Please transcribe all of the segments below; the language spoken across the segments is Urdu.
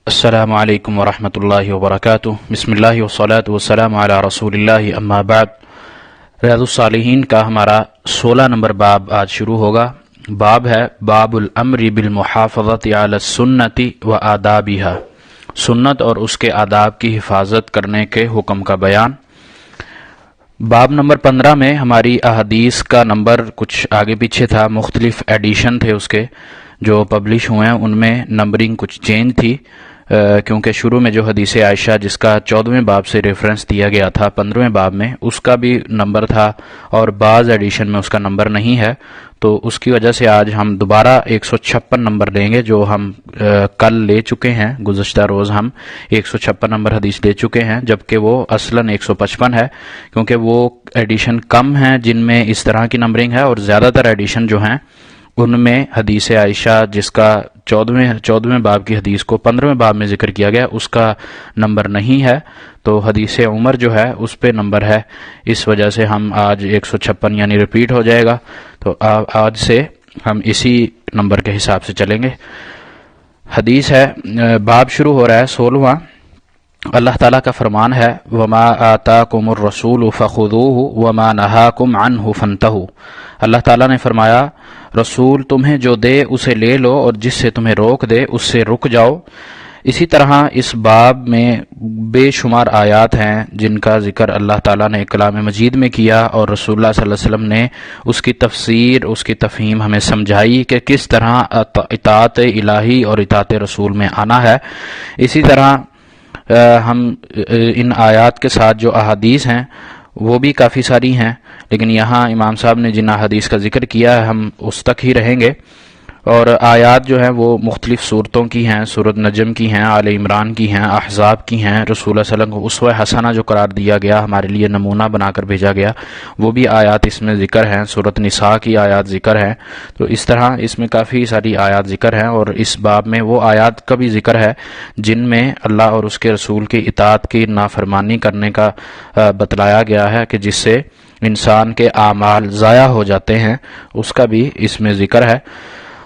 السلام علیکم ورحمۃ اللہ وبرکاتہ۔ بسم اللہ والصلاۃ والسلام علی رسول اللہ، اما بعد۔ ریاض الصالحین کا ہمارا 16 نمبر باب آج شروع ہوگا۔ باب ہے باب الامر بالمحافظۃ علی السنۃ و آدابها، سنت اور اس کے آداب کی حفاظت کرنے کے حکم کا بیان۔ باب نمبر 15 میں ہماری احادیث کا نمبر کچھ آگے پیچھے تھا، مختلف ایڈیشن تھے اس کے جو پبلش ہوئے ہیں، ان میں نمبرنگ کچھ چینج تھی، کیونکہ شروع میں جو حدیث عائشہ جس کا 14ویں باب سے ریفرنس دیا گیا تھا 15ویں باب میں، اس کا بھی نمبر تھا اور بعض ایڈیشن میں اس کا نمبر نہیں ہے، تو اس کی وجہ سے آج ہم دوبارہ 156 نمبر لیں گے جو ہم کل لے چکے ہیں۔ گزشتہ روز ہم 156 نمبر حدیث لے چکے ہیں، جبکہ وہ اصلاً 155 ہے، کیونکہ وہ ایڈیشن کم ہیں جن میں اس طرح کی نمبرنگ ہے، اور زیادہ تر ایڈیشن جو ہیں ان میں حدیث عائشہ جس کا 14ویں باب کی حدیث کو 15ویں باب میں ذکر کیا گیا اس کا نمبر نہیں ہے، تو حدیث عمر جو ہے اس پہ نمبر ہے، اس وجہ سے ہم آج 156 یعنی ریپیٹ ہو جائے گا، تو آج سے ہم اسی نمبر کے حساب سے چلیں گے۔ حدیث ہے، باب شروع ہو رہا ہے 16واں۔ اللہ تعالیٰ کا فرمان ہے وَمَا آتَاكُمُ الرَّسُولُ فَخُذُوهُ وَمَا نَهَاكُمْ عَنْهُ فَانْتَهُوا۔ اللہ تعالیٰ نے فرمایا رسول تمہیں جو دے اسے لے لو، اور جس سے تمہیں روک دے اس سے رک جاؤ۔ اسی طرح اس باب میں بے شمار آیات ہیں جن کا ذکر اللہ تعالیٰ نے کلام مجید میں کیا، اور رسول اللہ صلی اللہ علیہ وسلم نے اس کی تفسیر، اس کی تفہیم ہمیں سمجھائی کہ کس طرح اطاعت الہی اور اطاعت رسول میں آنا ہے۔ اسی طرح ہم ان آیات کے ساتھ جو احادیث ہیں وہ بھی کافی ساری ہیں، لیکن یہاں امام صاحب نے جن احادیث کا ذکر کیا ہے ہم اس تک ہی رہیں گے، اور آیات جو ہیں وہ مختلف صورتوں کی ہیں، سورۃ نجم کی ہیں، آل عمران کی ہیں، احزاب کی ہیں۔ رسول اللہ صلی اللہ علیہ وسلم کو اسوہ حسنہ جو قرار دیا گیا، ہمارے لیے نمونہ بنا کر بھیجا گیا، وہ بھی آیات اس میں ذکر ہیں۔ سورۃ نساء کی آیات ذکر ہیں، تو اس طرح اس میں کافی ساری آیات ذکر ہیں، اور اس باب میں وہ آیات کا بھی ذکر ہے جن میں اللہ اور اس کے رسول کی اطاعت کی نافرمانی کرنے کا بتلایا گیا ہے کہ جس سے انسان کے اعمال ضائع ہو جاتے ہیں، اس کا بھی اس میں ذکر ہے۔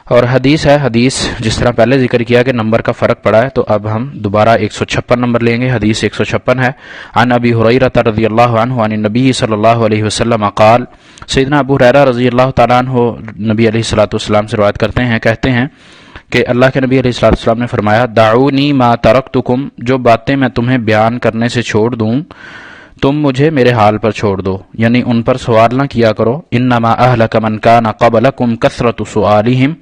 اور حدیث ہے، حدیث جس طرح پہلے ذکر کیا کہ نمبر کا فرق پڑا ہے، تو اب ہم دوبارہ 156 نمبر لیں گے۔ حدیث 156 ہے، عن ابی ہریرہ رضی اللہ عنہ عن النبی صلی اللہ علیہ وسلم قال، سیدنا ابو ہریرہ رضی اللہ تعالیٰ عنہ نبی علیہ الصلوۃ والسلام سے روایت کرتے ہیں، کہتے ہیں کہ اللہ کے نبی علیہ الصلوۃ والسلام نے فرمایا دعونی ما ترکتکم، جو باتیں میں تمہیں بیان کرنے سے چھوڑ دوں تم مجھے میرے حال پر چھوڑ دو، یعنی ان پر سوال نہ کیا کرو۔ انما اہلک من کان قبلکم کثرت سؤالہم،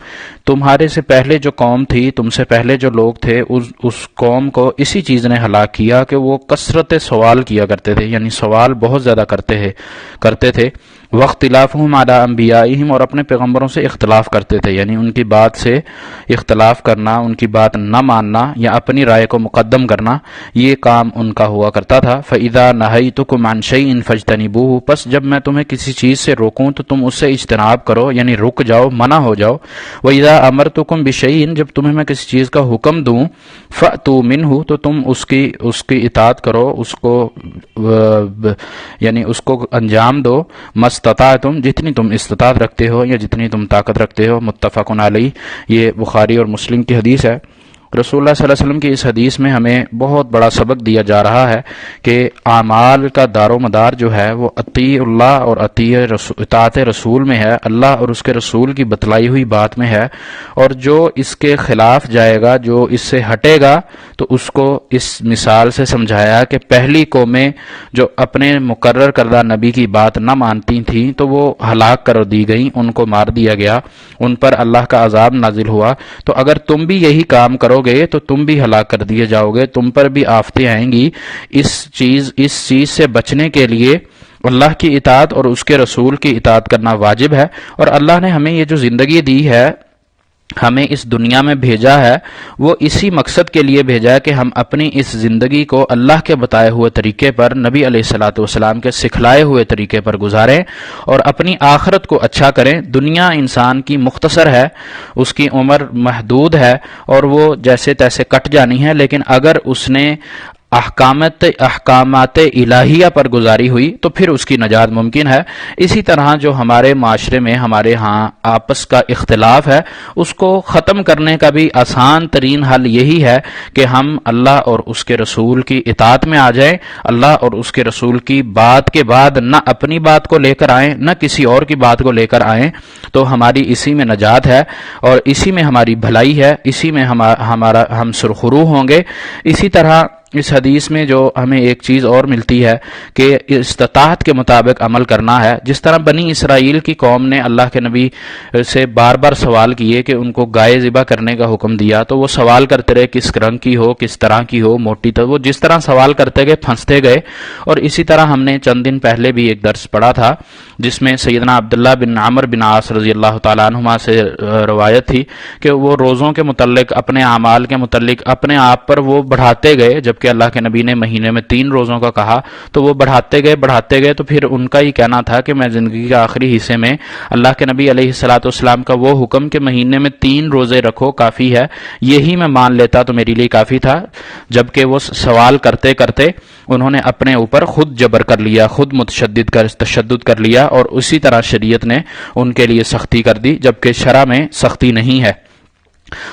تمہارے سے پہلے جو قوم تھی، تم سے پہلے جو لوگ تھے، اس قوم کو اسی چیز نے ہلاک کیا کہ وہ کثرت سوال کیا کرتے تھے، یعنی سوال بہت زیادہ کرتے تھے۔ واختلافہم علی انبیائہم، اور اپنے پیغمبروں سے اختلاف کرتے تھے، یعنی ان کی بات سے اختلاف کرنا، ان کی بات نہ ماننا یا اپنی رائے کو مقدم کرنا، یہ کام ان کا ہوا کرتا تھا۔ فَإِذَا نَهَيْتُكُمْ عَنْ شَيْءٍ فَاجْتَنِبُوهُ، پس جب میں تمہیں کسی چیز سے روکوں تو تم اس سے اجتناب کرو، یعنی رک جاؤ، منع ہو جاؤ۔ وَإِذَا أَمَرْتُكُمْ بِشَيْءٍ، جب تمہیں میں کسی چیز کا حکم دوں، فَأْتُوا مِنْهُ، تو تم اس کی اطاعت کرو، یعنی اس کو انجام دو، مستطاعتم، جتنی تم استطاعت رکھتے ہو یا جتنی تم طاقت رکھتے ہو۔ متفق علیہ، یہ بخاری اور مسلم کی حدیث ہے۔ رسول اللہ صلی اللہ علیہ وسلم کی اس حدیث میں ہمیں بہت بڑا سبق دیا جا رہا ہے کہ اعمال کا دار و مدار جو ہے وہ اطیع اللہ اور اطاعت رسول میں ہے، اللہ اور اس کے رسول کی بتلائی ہوئی بات میں ہے، اور جو اس کے خلاف جائے گا، جو اس سے ہٹے گا، تو اس کو اس مثال سے سمجھایا کہ پہلی قومیں جو اپنے مقرر کردہ نبی کی بات نہ مانتی تھیں تو وہ ہلاک کر دی گئیں، ان کو مار دیا گیا، ان پر اللہ کا عذاب نازل ہوا۔ تو اگر تم بھی یہی کام کرو گے تو تم بھی ہلاک کر دیے جاؤ گے، تم پر بھی آفتیں آئیں گی۔ اس چیز سے بچنے کے لیے اللہ کی اطاعت اور اس کے رسول کی اطاعت کرنا واجب ہے، اور اللہ نے ہمیں یہ جو زندگی دی ہے، ہمیں اس دنیا میں بھیجا ہے، وہ اسی مقصد کے لیے بھیجا ہے کہ ہم اپنی اس زندگی کو اللہ کے بتائے ہوئے طریقے پر، نبی علیہ الصلوۃ والسلام کے سکھلائے ہوئے طریقے پر گزاریں اور اپنی آخرت کو اچھا کریں۔ دنیا انسان کی مختصر ہے، اس کی عمر محدود ہے، اور وہ جیسے تیسے کٹ جانی ہے، لیکن اگر اس نے احکامات الہیہ پر گزاری ہوئی تو پھر اس کی نجات ممکن ہے۔ اسی طرح جو ہمارے معاشرے میں ہمارے ہاں آپس کا اختلاف ہے، اس کو ختم کرنے کا بھی آسان ترین حل یہی ہے کہ ہم اللہ اور اس کے رسول کی اطاعت میں آ جائیں، اللہ اور اس کے رسول کی بات کے بعد نہ اپنی بات کو لے کر آئیں نہ کسی اور کی بات کو لے کر آئیں، تو ہماری اسی میں نجات ہے اور اسی میں ہماری بھلائی ہے، اسی میں ہم سرخرو ہوں گے۔ اسی طرح اس حدیث میں جو ہمیں ایک چیز اور ملتی ہے کہ استطاعت کے مطابق عمل کرنا ہے۔ جس طرح بنی اسرائیل کی قوم نے اللہ کے نبی سے بار بار سوال کیے کہ ان کو گائے ذبح کرنے کا حکم دیا، تو وہ سوال کرتے رہے کس رنگ کی ہو، کس طرح کی ہو، موٹی، تو وہ جس طرح سوال کرتے گئے پھنستے گئے۔ اور اسی طرح ہم نے چند دن پہلے بھی ایک درس پڑھا تھا جس میں سیدنا عبداللہ بن عمر بن عاص رضی اللہ تعالیٰ عنہما سے روایت تھی کہ وہ روزوں کے متعلق، اپنے اعمال کے متعلق اپنے آپ پر وہ بڑھاتے گئے، جبکہ اللہ کے نبی نے مہینے میں 3 روزوں کا کہا، تو وہ بڑھاتے گئے تو پھر ان کا ہی کہنا تھا کہ میں زندگی کے آخری حصے میں اللہ کے نبی علیہ الصلوۃ والسلام کا وہ حکم کہ مہینے میں 3 روزے رکھو کافی ہے، یہی میں مان لیتا تو میرے لیے کافی تھا۔ جبکہ وہ سوال کرتے کرتے انہوں نے اپنے اوپر خود جبر کر لیا، خود تشدد کر لیا، اور اسی طرح شریعت نے ان کے لیے سختی کر دی، جبکہ شرع میں سختی نہیں ہے۔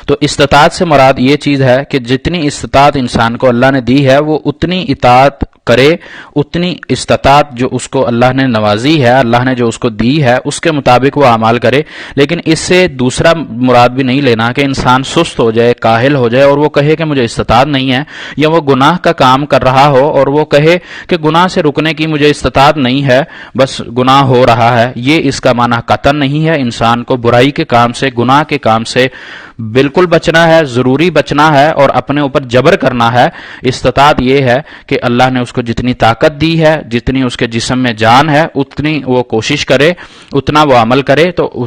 تو استطاعت سے مراد یہ چیز ہے کہ جتنی استطاعت انسان کو اللہ نے دی ہے وہ اتنی اطاعت کرے، اتنی استطاعت جو اس کو اللہ نے نوازی ہے، اللہ نے جو اس کو دی ہے، اس کے مطابق وہ اعمال کرے۔ لیکن اس سے دوسرا مراد بھی نہیں لینا کہ انسان سست ہو جائے، کاہل ہو جائے اور وہ کہے کہ مجھے استطاعت نہیں ہے، یا وہ گناہ کا کام کر رہا ہو اور وہ کہے کہ گناہ سے رکنے کی مجھے استطاعت نہیں ہے، بس گناہ ہو رہا ہے۔ یہ اس کا معنی قطعاً نہیں ہے۔ انسان کو برائی کے کام سے، گناہ کے کام سے بالکل بچنا ہے، ضروری بچنا ہے اور اپنے اوپر جبر کرنا ہے۔ استطاعت یہ ہے کہ اللہ نے اس کو جتنی طاقت دی ہے، جتنی اس کے جسم میں جان ہے، اتنی وہ کوشش کرے، اتنا وہ عمل کرے، تو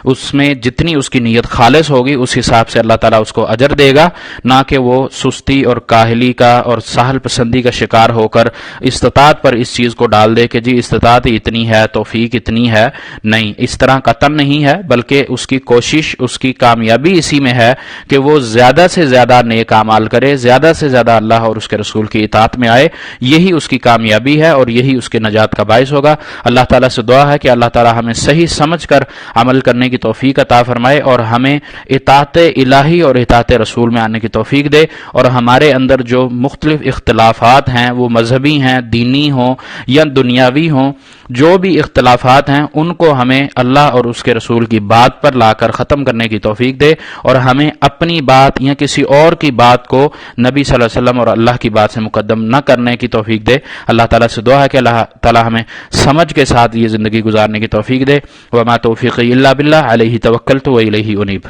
اس میں جتنی اس کی نیت خالص ہوگی اس حساب سے اللہ تعالیٰ اس کو اجر دے گا، نہ کہ وہ سستی اور کاہلی کا اور سہل پسندی کا شکار ہو کر استطاعت پر اس چیز کو ڈال دے کہ جی استطاعت اتنی ہے، توفیق اتنی ہے۔ نہیں، اس طرح قطعاً نہیں ہے، بلکہ اس کی کوشش، اس کی کامیابی اسی میں ہے کہ وہ زیادہ سے زیادہ نیک اعمال کرے، زیادہ سے زیادہ اللہ اور اس کے رسول کی اطاعت میں آئے، یہی اس کی کامیابی ہے اور یہی اس کے نجات کا باعث ہوگا۔ اللہ تعالیٰ سے دعا ہے کہ اللہ تعالیٰ ہمیں صحیح سمجھ کر عمل کرنے کی توفیق عطا فرمائے اور ہمیں اطاعت الہی اور اطاعت رسول میں آنے کی توفیق دے، اور ہمارے اندر جو مختلف اختلافات ہیں، وہ مذہبی ہیں، دینی ہوں یا دنیاوی ہوں، جو بھی اختلافات ہیں ان کو ہمیں اللہ اور اس کے رسول کی بات پر لا کر ختم کرنے کی توفیق دے، اور ہمیں اپنی بات یا کسی اور کی بات کو نبی صلی اللہ علیہ وسلم اور اللہ کی بات سے مقدم نہ کرنے کی توفیق دے۔ اللہ تعالیٰ سے دعا ہے کہ اللہ تعالیٰ ہمیں سمجھ کے ساتھ یہ زندگی گزارنے کی توفیق دے۔ وما توفیقی الا باللہ، علیہ توکلت و الیہ انیب۔